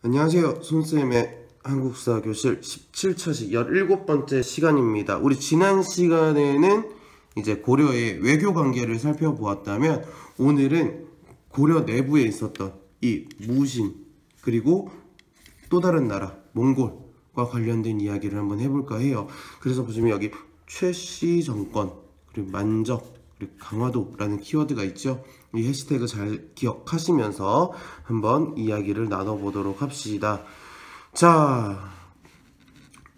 안녕하세요. 손쌤의 한국사 교실 17차시 17번째 시간입니다. 우리 지난 시간에는 이제 고려의 외교 관계를 살펴보았다면 오늘은 고려 내부에 있었던 이 무신 그리고 또 다른 나라 몽골과 관련된 이야기를 한번 해볼까 해요. 그래서 보시면 여기 최씨 정권 그리고 만적 그리고 강화도라는 키워드가 있죠. 이 해시태그 잘 기억하시면서 한번 이야기를 나눠보도록 합시다. 자,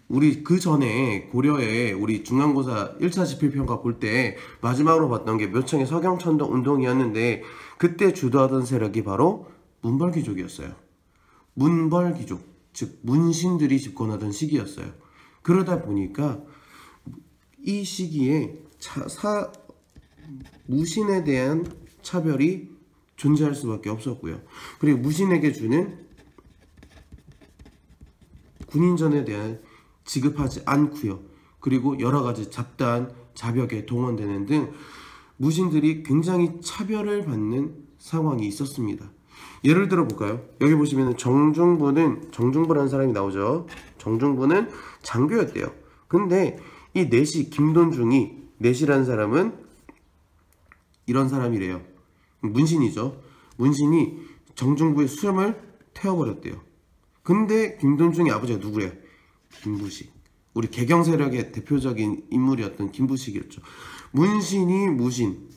우리 그 전에 고려의 우리 중간고사 1차 지필평가 볼 때 마지막으로 봤던 게 묘청의 서경천도 운동이었는데 그때 주도하던 세력이 바로 문벌귀족이었어요. 문벌귀족, 즉 문신들이 집권하던 시기였어요. 그러다 보니까 이 시기에 무신에 대한 차별이 존재할 수밖에 없었고요. 그리고 무신에게 주는 군인전에 대한 지급하지 않고요. 그리고 여러 가지 잡다한 자벽에 동원되는 등 무신들이 굉장히 차별을 받는 상황이 있었습니다. 예를 들어 볼까요? 여기 보시면 정중부라는 사람이 나오죠. 정중부는 장교였대요. 근데 이 내시 김돈중이 내시라는 사람은 이런 사람이래요. 문신이죠. 문신이 정중부의 수염을 태워버렸대요. 근데 김돈중의 아버지가 누구래? 김부식. 우리 개경 세력의 대표적인 인물이었던 김부식이었죠. 문신이 무신.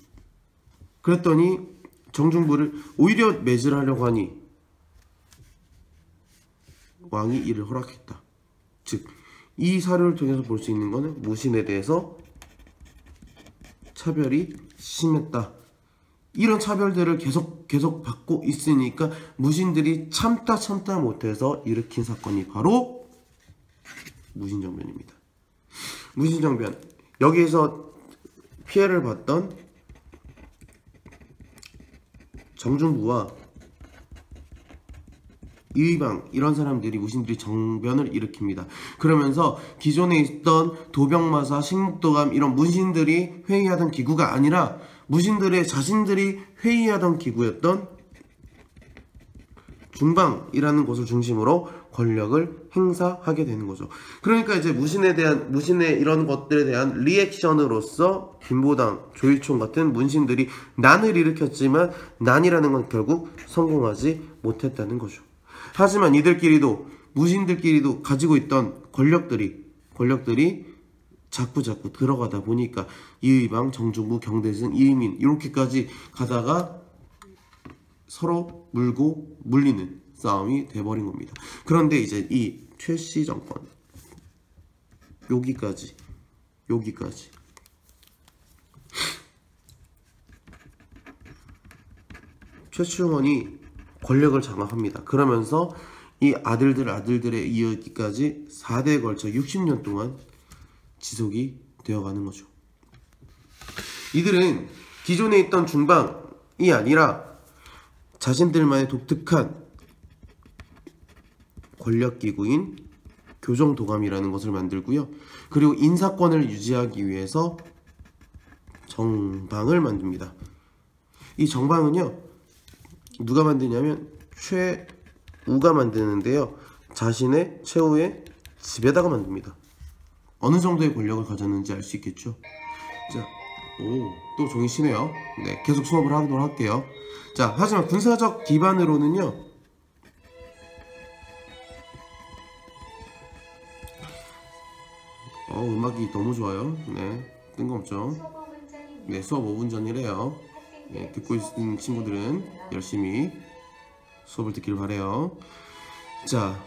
그랬더니 정중부를 오히려 매질하려고 하니 왕이 이를 허락했다. 즉, 이 사료를 통해서 볼 수 있는 것은 무신에 대해서 차별이 심했다. 이런 차별들을 계속 받고 있으니까 무신들이 참다 못해서 일으킨 사건이 바로 무신정변입니다. 무신정변. 여기에서 피해를 봤던 정중부와 이의방 이런 사람들이 무신들이 정변을 일으킵니다. 그러면서 기존에 있던 도병마사, 식목도감 이런 무신들이 회의하던 기구가 아니라 무신들의 자신들이 회의하던 기구였던 중방이라는 곳을 중심으로 권력을 행사하게 되는 거죠. 그러니까 이제 무신의 이런 것들에 대한 리액션으로서 김보당, 조이총 같은 문신들이 난을 일으켰지만 난이라는 건 결국 성공하지 못했다는 거죠. 하지만 무신들끼리도 가지고 있던 권력들이 자꾸 들어가다 보니까 이의방, 정중부, 경대승, 이의민 이렇게까지 가다가 서로 물고 물리는 싸움이 돼버린 겁니다. 그런데 이제 이 최씨 정권 여기까지 최충원이 권력을 장악합니다. 그러면서 이 아들들의 이어기까지 4대에 걸쳐 60년 동안 지속이 되어가는 거죠. 이들은 기존에 있던 중방이 아니라 자신들만의 독특한 권력기구인 교정도감이라는 것을 만들고요. 그리고 인사권을 유지하기 위해서 정방을 만듭니다. 이 정방은요, 누가 만드냐면 최우가 만드는데요. 자신의 최후의 집에다가 만듭니다. 어느 정도의 권력을 가졌는지 알 수 있겠죠. 자, 또 종이 시네요. 네, 계속 수업을 하도록 할게요. 자, 하지만 군사적 기반으로는요, 음악이 너무 좋아요. 네, 뜬금없죠. 네, 수업 5분 전이래요. 네, 듣고 있는 친구들은 열심히 수업을 듣기를 바래요. 자,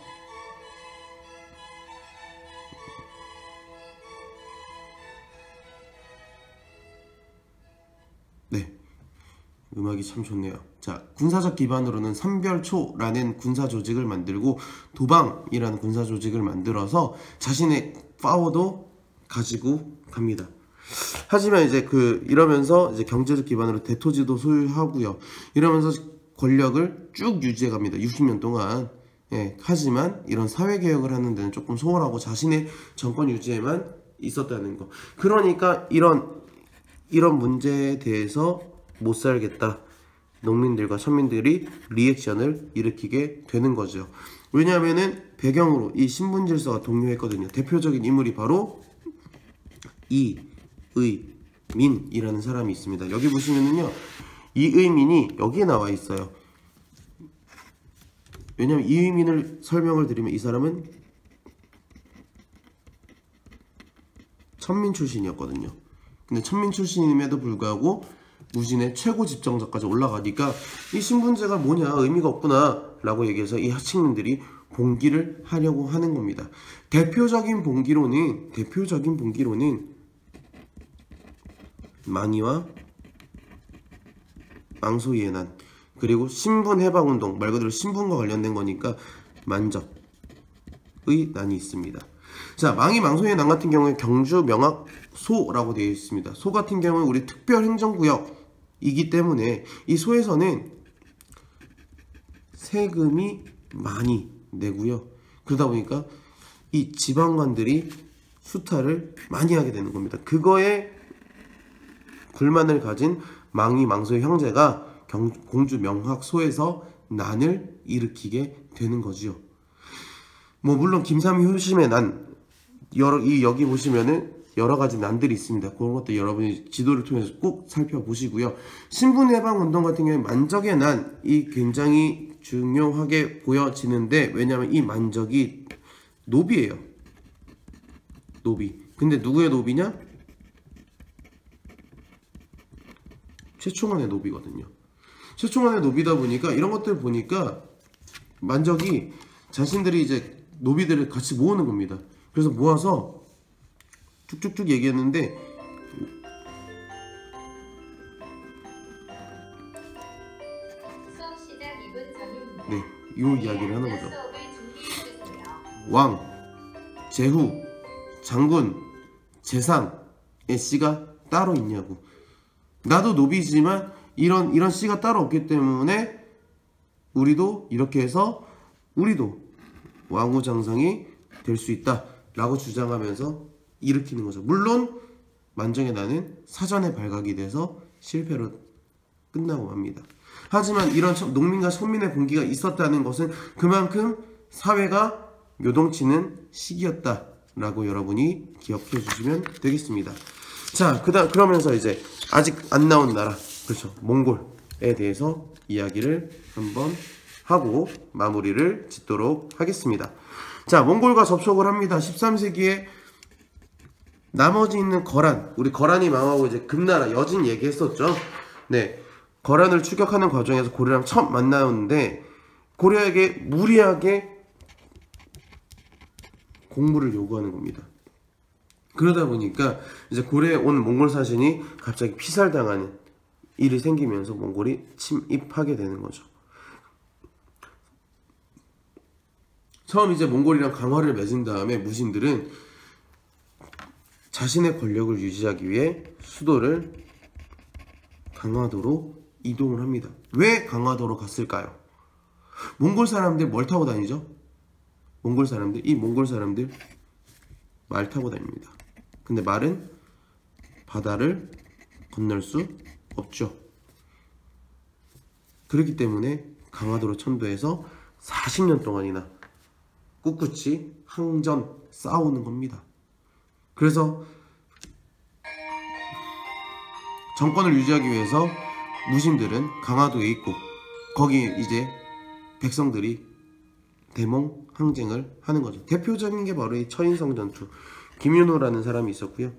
네, 음악이 참 좋네요. 자, 군사적 기반으로는 삼별초라는 군사 조직을 만들고 도방이라는 군사 조직을 만들어서 자신의 파워도 가지고 갑니다. 하지만 이제 이러면서 이제 경제적 기반으로 대토지도 소유하고요. 이러면서 권력을 쭉 유지해 갑니다. 60년 동안. 예, 하지만 이런 사회개혁을 하는 데는 조금 소홀하고 자신의 정권 유지에만 있었다는 거. 그러니까 이런 문제에 대해서 못 살겠다. 농민들과 천민들이 리액션을 일으키게 되는 거죠. 왜냐하면은 배경으로 이 신분질서가 동요했거든요. 대표적인 인물이 바로 이의민이라는 사람이 있습니다. 여기 보시면은요, 이의민이 여기에 나와 있어요. 왜냐하면 이의민을 설명을 드리면 이 사람은 천민 출신이었거든요. 근데 천민 출신임에도 불구하고 무신의 최고 집정자까지 올라가니까 이 신분제가 뭐냐, 의미가 없구나 라고 얘기해서 이 하층민들이 봉기를 하려고 하는 겁니다. 대표적인 봉기로는 망이와 망소의 난, 그리고 신분해방운동, 말 그대로 신분과 관련된 거니까 만적의 난이 있습니다. 자, 망이 망소의 난 같은 경우에 경주 명학소라고 되어 있습니다. 소 같은 경우는 우리 특별행정구역이기 때문에 이 소에서는 세금이 많이 내고요. 그러다 보니까 이 지방관들이 수탈을 많이 하게 되는 겁니다. 그거에 불만을 가진 망이 망소의 형제가 공주 명학소에서 난을 일으키게 되는 거지요. 뭐 물론 김삼이 효심의 난, 여기 보시면은 여러 가지 난들이 있습니다. 그런 것도 여러분이 지도를 통해서 꼭 살펴보시고요. 신분해방운동 같은 경우에 만적의 난이 굉장히 중요하게 보여지는데, 왜냐하면 이 만적이 노비예요. 노비. 근데 누구의 노비냐? 최충원의 노비거든요. 최충원의 노비다 보니까 이런 것들 보니까 만적이 자신들이 이제 노비들을 같이 모으는 겁니다. 그래서 모아서 쭉쭉쭉 얘기했는데, 수업 시작 2분 전입니다. 네, 이 이야기를 하는 거죠. 왕, 제후, 장군, 재상의 씨가 따로 있냐고. 나도 노비지만 이런 씨가 따로 없기 때문에 우리도 이렇게 해서 우리도 왕후장상이 될 수 있다 라고 주장하면서 일으키는 거죠. 물론 만정의 난은 사전에 발각이 돼서 실패로 끝나고 맙니다. 하지만 이런 농민과 천민의 봉기가 있었다는 것은 그만큼 사회가 요동치는 시기였다 라고 여러분이 기억해 주시면 되겠습니다. 자, 그러면서 이제 아직 안 나온 나라, 그렇죠, 몽골에 대해서 이야기를 한번 하고 마무리를 짓도록 하겠습니다. 자, 몽골과 접촉을 합니다. 13세기에 나머지 있는 거란, 우리 거란이 망하고 이제 금나라 여진 얘기했었죠. 네, 거란을 추격하는 과정에서 고려랑 처음 만나는데 고려에게 무리하게 공물을 요구하는 겁니다. 그러다 보니까 이제 고려에 온 몽골 사신이 갑자기 피살당하는 일이 생기면서 몽골이 침입하게 되는 거죠. 처음 이제 몽골이랑 강화를 맺은 다음에 무신들은 자신의 권력을 유지하기 위해 수도를 강화도로 이동을 합니다. 왜 강화도로 갔을까요? 몽골 사람들 뭘 타고 다니죠? 몽골 사람들 말 타고 다닙니다. 근데 말은 바다를 건널 수 없죠. 그렇기 때문에 강화도로 천도해서 40년 동안이나 꿋꿋이 항전 싸우는 겁니다. 그래서 정권을 유지하기 위해서 무신들은 강화도에 있고 거기 이제 백성들이 대몽 항쟁을 하는 거죠. 대표적인 게 바로 이 처인성 전투, 김윤호라는 사람이 있었고요.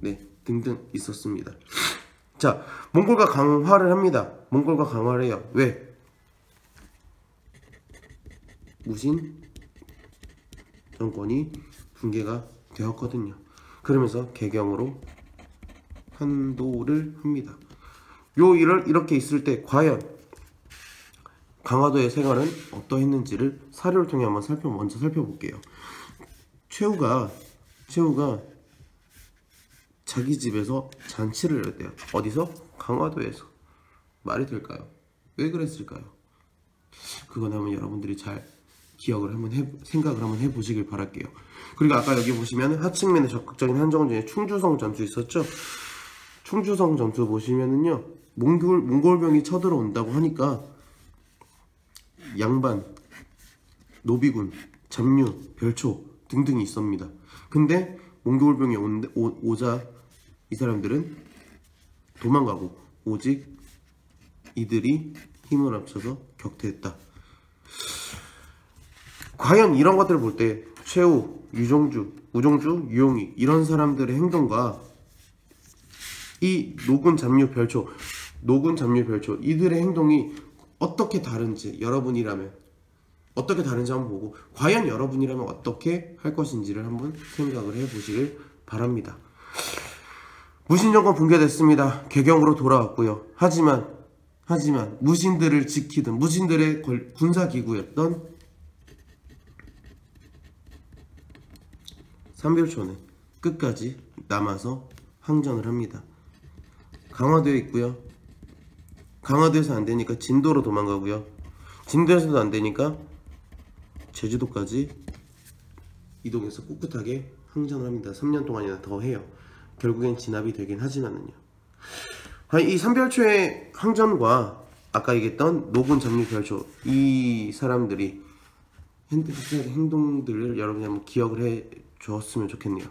네, 등등 있었습니다. 자, 몽골과 강화를 합니다. 몽골과 강화를 해요. 왜? 무신 정권이 붕괴가 되었거든요. 그러면서 개경으로 환도를 합니다. 요 일을 이렇게 있을 때 과연 강화도의 생활은 어떠했는지를 사료를 통해 한번 먼저 살펴볼게요. 최후가 자기 집에서 잔치를 했대요. 어디서? 강화도에서. 말이 될까요? 왜 그랬을까요? 그건 한번 여러분들이 잘 기억을 생각을 한번 해보시길 바랄게요. 그리고 아까 여기 보시면 하층민의 적극적인 한정 중에 충주성 전투 있었죠. 충주성 전투 보시면은요, 몽골병이 쳐들어온다고 하니까 양반, 노비군, 잡류, 별초 등등이 있습니다. 근데 몽골병이 오자 이 사람들은 도망가고 오직 이들이 힘을 합쳐서 격퇴했다. 과연 이런 것들을 볼 때 최후, 유정주, 우정주, 유용희 이런 사람들의 행동과 이 노군, 잡류, 별초 이들의 행동이 어떻게 다른지 여러분이라면 어떻게 다른지 한번 보고 과연 여러분이라면 어떻게 할 것인지를 한번 생각을 해보시길 바랍니다. 무신정권 붕괴됐습니다. 개경으로 돌아왔고요. 하지만 무신들을 지키던 무신들의 군사기구였던 삼별초는 끝까지 남아서 항전을 합니다. 강화도에 있고요. 강화도에서 안되니까 진도로 도망가고요. 진도에서도 안되니까 제주도까지 이동해서 꿋꿋하게 항전을 합니다. 3년 동안이나 더 해요. 결국엔 진압이 되긴 하지만은요. 이 삼별초의 항전과 아까 얘기했던 노군, 잡류, 별초 이 사람들이 행동들을 여러분이 한번 기억을 해 주었으면 좋겠네요.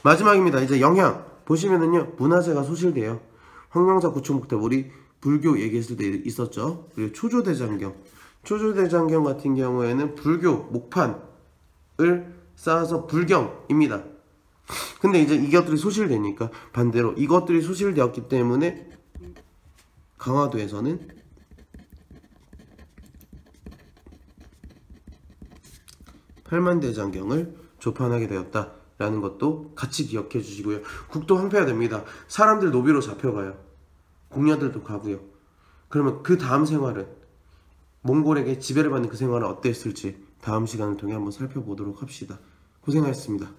마지막입니다. 이제 영향 보시면은요, 문화재가 소실돼요. 황명사 구충목대볼이 불교 얘기했을 때 있었죠. 그리고 초조대장경 같은 경우에는 불교 목판을 쌓아서 불경입니다. 근데 이제 이것들이 소실되니까 반대로 이것들이 소실되었기 때문에 강화도에서는 팔만대장경을 조판하게 되었다라는 것도 같이 기억해 주시고요. 국도 황폐화됩니다. 사람들 노비로 잡혀가요. 공녀들도 가고요. 그러면 그 다음 생활은 몽골에게 지배를 받는 그 생활은 어땠을지 다음 시간을 통해 한번 살펴보도록 합시다. 고생하셨습니다.